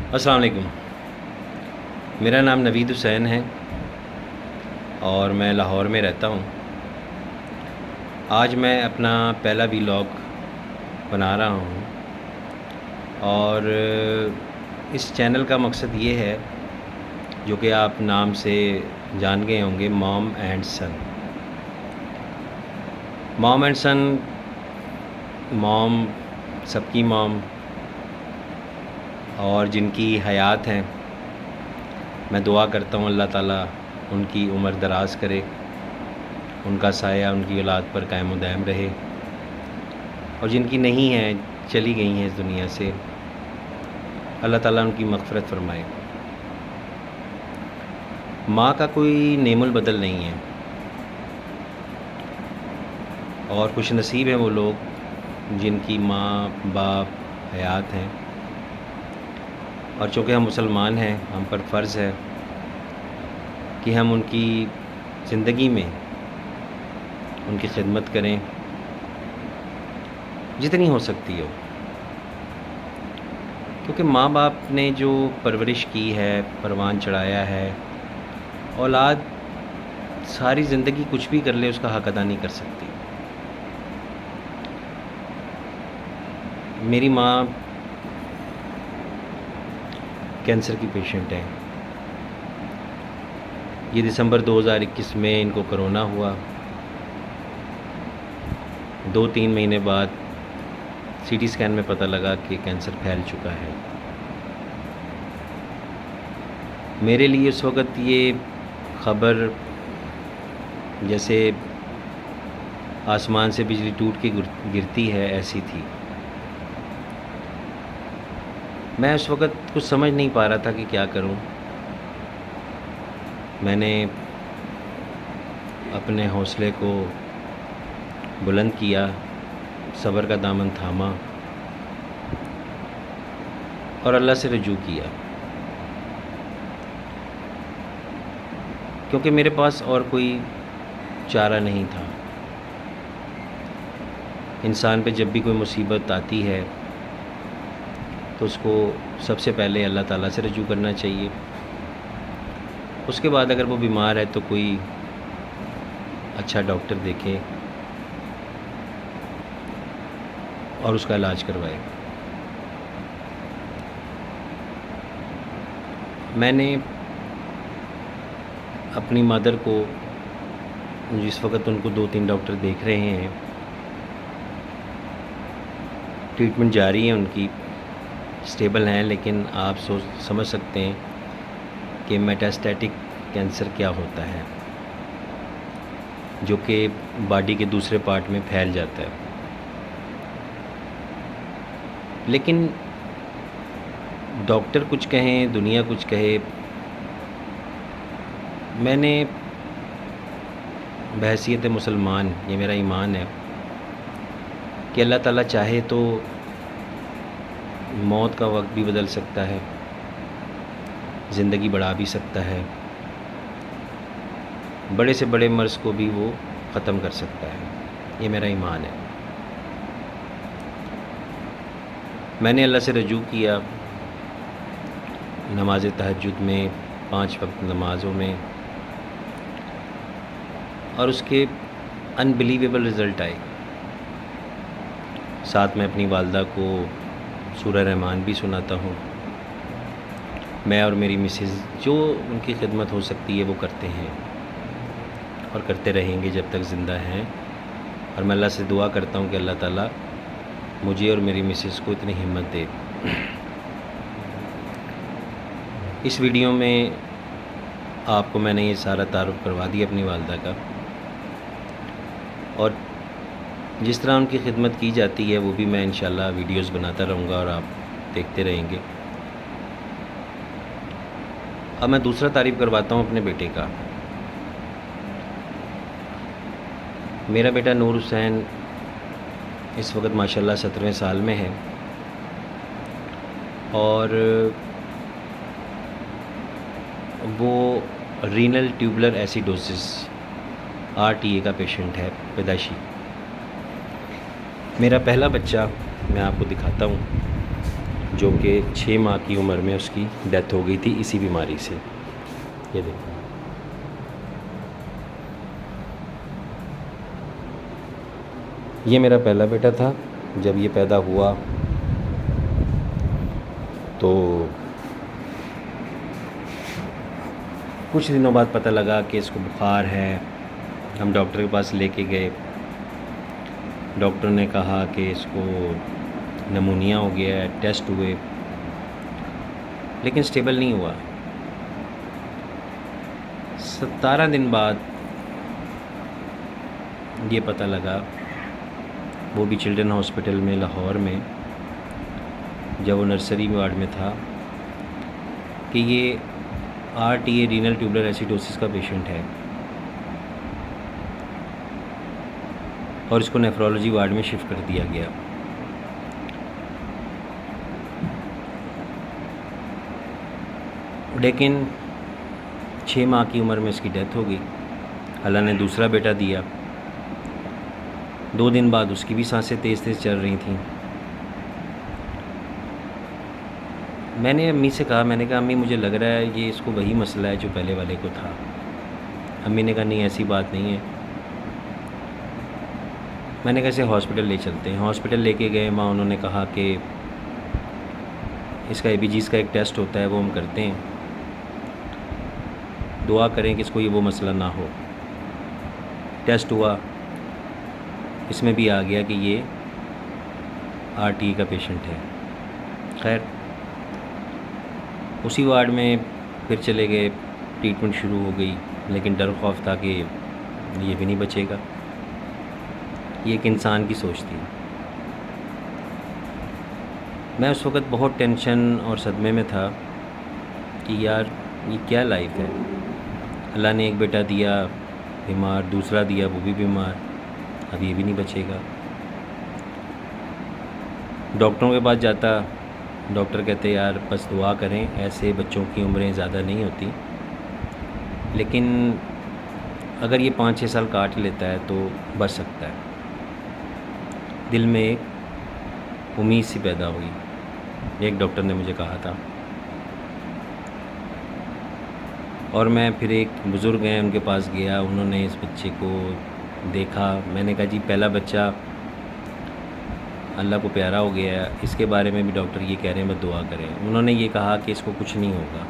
السلام علیکم، میرا نام نوید حسین ہے اور میں لاہور میں رہتا ہوں۔ آج میں اپنا پہلا ولاگ بنا رہا ہوں اور اس چینل کا مقصد یہ ہے جو کہ آپ نام سے جان گئے ہوں گے، mom and sun. Mom and سن، موم سب کی موم اور جن کی حیات ہیں، میں دعا کرتا ہوں اللہ تعالیٰ ان کی عمر دراز کرے، ان کا سایہ ان کی اولاد پر قائم و دائم رہے، اور جن کی نہیں ہیں، چلی گئی ہیں اس دنیا سے، اللہ تعالیٰ ان کی مغفرت فرمائے۔ ماں کا کوئی نعم البدل نہیں ہے، اور خوش نصیب ہیں وہ لوگ جن کی ماں باپ حیات ہیں، اور چونکہ ہم مسلمان ہیں، ہم پر فرض ہے کہ ہم ان کی زندگی میں ان کی خدمت کریں جتنی ہو سکتی ہو، کیونکہ ماں باپ نے جو پرورش کی ہے، پروان چڑھایا ہے، اولاد ساری زندگی کچھ بھی کر لے اس کا حق ادا نہیں کر سکتی۔ میری ماں کینسر کی پیشنٹ ہے۔ یہ دسمبر 2021 میں ان کو کرونا ہوا، 2-3 مہینے بعد سی ٹی اسکین میں پتہ لگا کہ کینسر پھیل چکا ہے۔ میرے لیے اس وقت یہ خبر جیسے آسمان سے بجلی ٹوٹ کے گرتی ہے ایسی تھی۔ میں اس وقت کچھ سمجھ نہیں پا رہا تھا کہ کیا کروں۔ میں نے اپنے حوصلے کو بلند کیا، صبر کا دامن تھاما اور اللہ سے رجوع کیا، کیونکہ میرے پاس اور کوئی چارہ نہیں تھا۔ انسان پہ جب بھی کوئی مصیبت آتی ہے تو اس کو سب سے پہلے اللہ تعالیٰ سے رجوع کرنا چاہیے، اس کے بعد اگر وہ بیمار ہے تو کوئی اچھا ڈاکٹر دیکھے اور اس کا علاج کروائے۔ میں نے اپنی مدر کو، جس وقت ان کو 2-3 ڈاکٹر دیکھ رہے ہیں، ٹریٹمنٹ جاری ہے ان کی، اسٹیبل ہیں، لیکن آپ سمجھ سکتے ہیں کہ میٹاسٹیٹک کینسر کیا ہوتا ہے، جو کہ باڈی کے دوسرے پارٹ میں پھیل جاتا ہے۔ لیکن ڈاکٹر کچھ کہیں، دنیا کچھ کہے، میں نے بحیثیت مسلمان، یہ میرا ایمان ہے کہ اللہ تعالیٰ چاہے تو موت کا وقت بھی بدل سکتا ہے، زندگی بڑھا بھی سکتا ہے، بڑے سے بڑے مرض کو بھی وہ ختم کر سکتا ہے، یہ میرا ایمان ہے۔ میں نے اللہ سے رجوع کیا نماز تہجد میں، 5 وقت نمازوں میں، اور اس کے انبلیویبل رزلٹ آئے۔ ساتھ میں اپنی والدہ کو سورہ رحمان بھی سناتا ہوں۔ میں اور میری مسز جو ان کی خدمت ہو سکتی ہے وہ کرتے ہیں اور کرتے رہیں گے جب تک زندہ ہیں، اور میں اللہ سے دعا کرتا ہوں کہ اللہ تعالیٰ مجھے اور میری مسز کو اتنی ہمت دے۔ اس ویڈیو میں آپ کو میں نے یہ سارا تعارف کروا دیا اپنی والدہ کا، اور جس طرح ان کی خدمت کی جاتی ہے وہ بھی میں انشاءاللہ ویڈیوز بناتا رہوں گا اور آپ دیکھتے رہیں گے۔ اب میں دوسرا تعارف کرواتا ہوں اپنے بیٹے کا۔ میرا بیٹا نور حسین اس وقت ماشاءاللہ 17ویں سال میں ہے، اور وہ رینل ٹیوبولر ایسیڈوسس RTA کا پیشنٹ ہے پیدائشی۔ میرا پہلا بچہ میں آپ کو دکھاتا ہوں، جو کہ 6 ماہ کی عمر میں اس کی ڈیتھ ہو گئی تھی اسی بیماری سے. یہ دیکھیں یہ میرا پہلا بیٹا تھا. جب یہ پیدا ہوا تو کچھ دنوں بعد پتہ لگا کہ اس کو بخار ہے. ہم ڈاکٹر کے پاس لے کے گئے. ڈاکٹر نے کہا کہ اس کو نمونیا ہو گیا ہے. ٹیسٹ ہوئے لیکن سٹیبل نہیں ہوا. 17 دن بعد یہ پتہ لگا، وہ بھی چلڈرن ہاسپٹل میں لاہور میں، جب وہ نرسری وارڈ میں تھا، کہ یہ RTA رینل ٹیوبولر ایسیڈوسس کا پیشنٹ ہے اور اس کو نیفرولوجی وارڈ میں شفٹ کر دیا گیا. لیکن 6 ماہ کی عمر میں اس کی ڈیتھ ہو گئی. اللہ نے دوسرا بیٹا دیا. 2 دن بعد اس کی بھی سانسیں تیز تیز چل رہی تھیں. میں نے امی سے کہا، میں نے کہا امی مجھے لگ رہا ہے یہ اس کو وہی مسئلہ ہے جو پہلے والے کو تھا. امی نے کہا نہیں ایسی بات نہیں ہے. میں نے کہا اسے ہاسپٹل لے چلتے ہیں. ہاسپٹل لے کے گئے. وہاں انہوں نے کہا کہ اس کا ABGs کا ایک ٹیسٹ ہوتا ہے وہ ہم کرتے ہیں، دعا کریں کہ اس کو یہ وہ مسئلہ نہ ہو. ٹیسٹ ہوا، اس میں بھی آ گیا کہ یہ RTA کا پیشنٹ ہے. خیر اسی وارڈ میں پھر چلے گئے. ٹریٹمنٹ شروع ہو گئی لیکن ڈر خوف تھا کہ یہ بھی نہیں بچے گا. یہ ایک انسان کی سوچ تھی. میں اس وقت بہت ٹینشن اور صدمے میں تھا کہ یار یہ کیا لائف ہے. اللہ نے ایک بیٹا دیا بیمار، دوسرا دیا وہ بھی بیمار، اب یہ بھی نہیں بچے گا. ڈاکٹروں کے پاس جاتا، ڈاکٹر کہتے یار بس دعا کریں، ایسے بچوں کی عمریں زیادہ نہیں ہوتی، لیکن اگر یہ 5-6 سال کاٹ لیتا ہے تو بچ سکتا ہے. دل میں ایک امید سی پیدا ہوئی. ایک ڈاکٹر نے مجھے کہا تھا. اور میں پھر ایک بزرگ ہیں ان کے پاس گیا. انہوں نے اس بچے کو دیکھا. میں نے کہا جی پہلا بچہ اللہ کو پیارا ہو گیا ہے، اس کے بارے میں بھی ڈاکٹر یہ کہہ رہے ہیں بس دعا کریں. انہوں نے یہ کہا کہ اس کو کچھ نہیں ہوگا.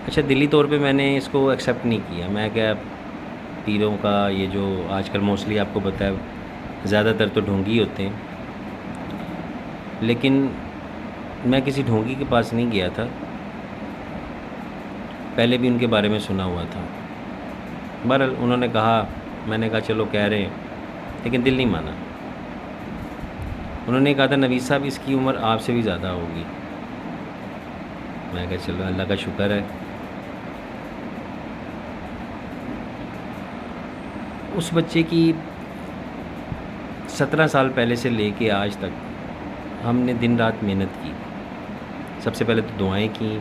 اچھا دلی طور پہ میں نے اس کو ایکسیپٹ نہیں کیا. میں کیا پیروں کا یہ جو آج کل موسٹلی آپ کو پتہ ہے زیادہ تر تو ڈھونگی ہوتے ہیں، لیکن میں کسی ڈھونگی کے پاس نہیں گیا تھا. پہلے بھی ان کے بارے میں سنا ہوا تھا. بہرحال انہوں نے کہا، میں نے کہا چلو کہہ رہے ہیں، لیکن دل نہیں مانا. انہوں نے کہا تھا نوید صاحب اس کی عمر آپ سے بھی زیادہ ہوگی. میں کہا چلو اللہ کا شکر ہے. اس بچے کی 17 سال پہلے سے لے کے آج تک ہم نے دن رات محنت کی. سب سے پہلے تو دعائیں کیں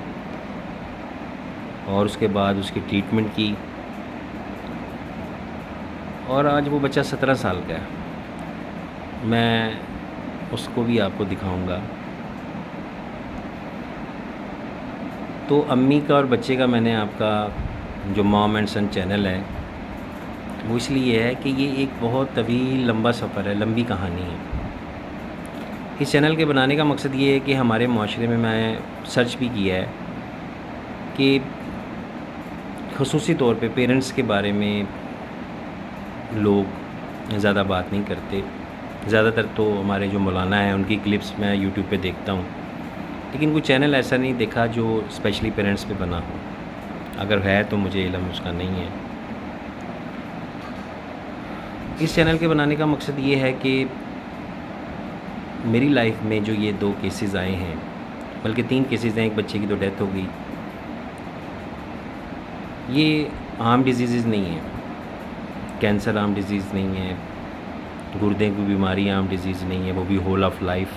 اور اس کے بعد اس کی ٹریٹمنٹ کی، اور آج وہ بچہ 17 سال کا ہے. میں اس کو بھی آپ کو دکھاؤں گا. تو امی کا اور بچے کا میں نے آپ کا جو مام اینڈ سن چینل ہے وہ اس لیے ہے کہ یہ ایک بہت طویل لمبا سفر ہے، لمبی کہانی ہے. اس چینل کے بنانے کا مقصد یہ ہے کہ ہمارے معاشرے میں سرچ بھی کیا ہے کہ خصوصی طور پہ پیرنٹس کے بارے میں لوگ زیادہ بات نہیں کرتے. زیادہ تر تو ہمارے جو مولانا ہیں ان کی کلپس میں یوٹیوب پہ دیکھتا ہوں، لیکن کوئی چینل ایسا نہیں دیکھا جو اسپیشلی پیرنٹس پہ بنا ہو. اگر ہے تو مجھے علم اس کا نہیں ہے. اس چینل کے بنانے کا مقصد یہ ہے کہ میری لائف میں جو یہ 2 کیسز آئے ہیں، بلکہ 3 کیسز ہیں، ایک بچے کی تو ڈیتھ ہو گئی، یہ عام ڈیزیزز نہیں ہیں. کینسر عام ڈیزیز نہیں ہے، گردے کی بیماری عام ڈیزیز نہیں ہے، وہ بھی ہول آف لائف.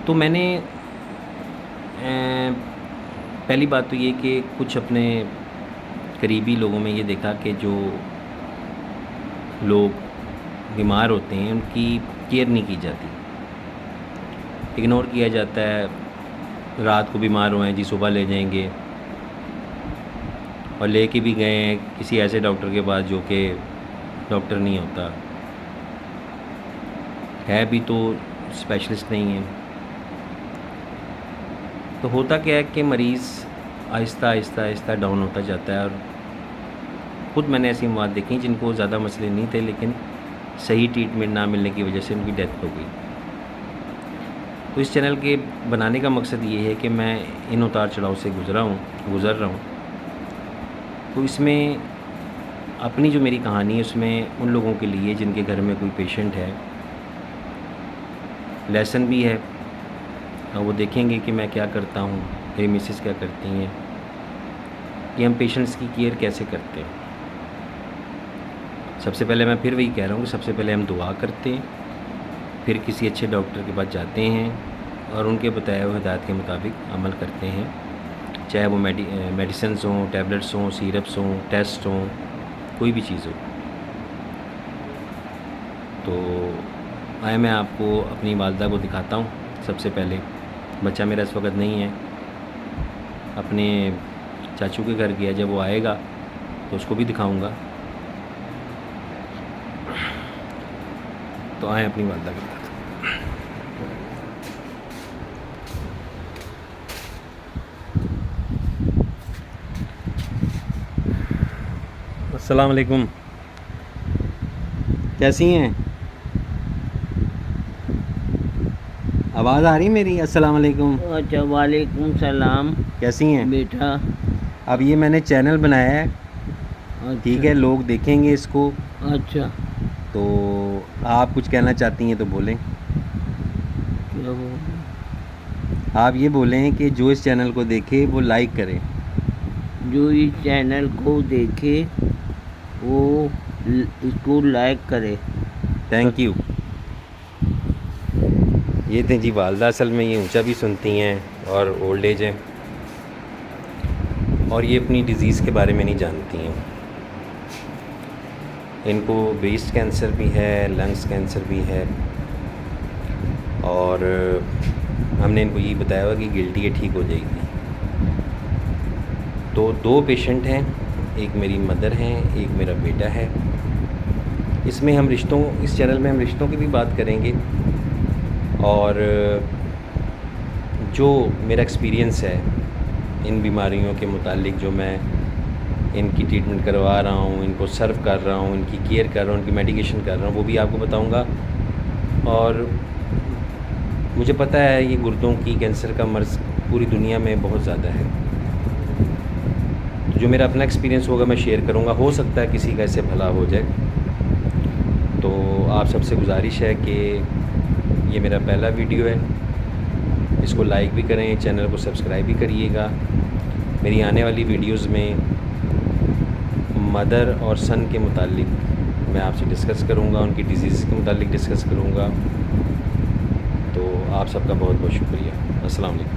تو میں نے پہلی بات تو یہ کہ کچھ اپنے قریبی لوگوں میں یہ دیکھا کہ جو لوگ بیمار ہوتے ہیں ان کی کیئر نہیں کی جاتی. اگنور کیا جاتا ہے. رات کو بیمار ہوئے ہیں جی صبح لے جائیں گے, اور لے کے بھی گئے ہیں کسی ایسے ڈاکٹر کے پاس جو کہ ڈاکٹر نہیں ہوتا, ہے بھی تو اسپیشلسٹ نہیں ہے. تو ہوتا کیا ہے کہ مریض آہستہ آہستہ آہستہ ڈاؤن ہوتا جاتا ہے, اور خود میں نے ایسی مواد دیکھی جن کو زیادہ مسئلے نہیں تھے لیکن صحیح ٹریٹمنٹ نہ ملنے کی وجہ سے ان کی ڈیتھ ہو گئی. تو اس چینل کے بنانے کا مقصد یہ ہے کہ میں ان اتار چڑھاؤ سے گزر رہا ہوں. تو اس میں اپنی جو میری کہانی ہے اس میں ان لوگوں کے لیے جن کے گھر میں کوئی پیشنٹ ہے لیسن بھی ہے, اور وہ دیکھیں گے کہ میں کیا کرتا ہوں, میری مسز کیا کرتی ہیں, کہ ہم پیشنٹس کی کیئر کیسے کرتے ہیں. سب سے پہلے میں پھر وہی کہہ رہا ہوں کہ سب سے پہلے ہم دعا کرتے ہیں, پھر کسی اچھے ڈاکٹر کے پاس جاتے ہیں اور ان کے بتائے ہوئے ہدایت کے مطابق عمل کرتے ہیں, چاہے وہ میڈیسنز ہوں, ٹیبلٹس ہوں, سیرپس ہوں, ٹیسٹ ہوں, کوئی بھی چیز ہو. تو آئے میں آپ کو اپنی والدہ کو دکھاتا ہوں. سب سے پہلے بچہ میرا اس وقت نہیں ہے, اپنے چاچو کے گھر گیا, جب وہ آئے گا تو اس کو بھی دکھاؤں گا. تو آئیں اپنی والدہ کے پاس. السلام علیکم, کیسی ہیں؟ آواز آ رہی میری؟ السلام علیکم. اچھا, وعلیکم السلام. کیسی ہیں بیٹا؟ اب یہ میں نے چینل بنایا ہے, ٹھیک ہے, لوگ دیکھیں گے اس کو. اچھا, تو آپ کچھ کہنا چاہتی ہیں تو بولیں. کیا بولوں؟ آپ یہ بولیں کہ جو اس چینل کو دیکھے وہ لائک کرے. جو اس چینل کو دیکھے وہ اس کو لائک کرے. Thank you. یہ تھیں جی والدہ, اصل میں یہ اونچا بھی سنتی ہیں اور اولڈ ایج ہے, اور یہ اپنی ڈیزیز کے بارے میں نہیں جانتی ہیں. ان کو بریسٹ کینسر بھی ہے, لنگس کینسر بھی ہے, اور ہم نے ان کو یہ بتایا ہوا کہ گلٹی ہے, ٹھیک ہو جائے گی. تو 2 پیشنٹ ہیں, ایک میری مدر ہیں, ایک میرا بیٹا ہے. اس چینل میں ہم رشتوں کی بھی بات کریں گے, اور جو میرا ایکسپیرینس ہے ان بیماریوں کے متعلق, جو میں ان کی ٹریٹمنٹ کروا رہا ہوں, ان کو سرو کر رہا ہوں, ان کی کیئر کر رہا ہوں, ان کی میڈیکیشن کر رہا ہوں, وہ بھی آپ کو بتاؤں گا. اور مجھے پتہ ہے یہ گردوں کی کینسر کا مرض پوری دنیا میں بہت زیادہ ہے. جو میرا اپنا ایکسپیرینس ہوگا میں شیئر کروں گا, ہو سکتا ہے کسی کا ایسے بھلا ہو جائے. تو آپ سب سے گزارش ہے کہ یہ میرا پہلا ویڈیو ہے, اس کو لائک بھی کریں, چینل کو سبسکرائب بھی کریے گا. میری آنے والی ویڈیوز میں مدر اور سن کے متعلق میں آپ سے ڈسکس کروں گا, ان کی ڈیزیز کے متعلق ڈسکس کروں گا. تو آپ سب کا بہت بہت شکریہ. السلام علیکم.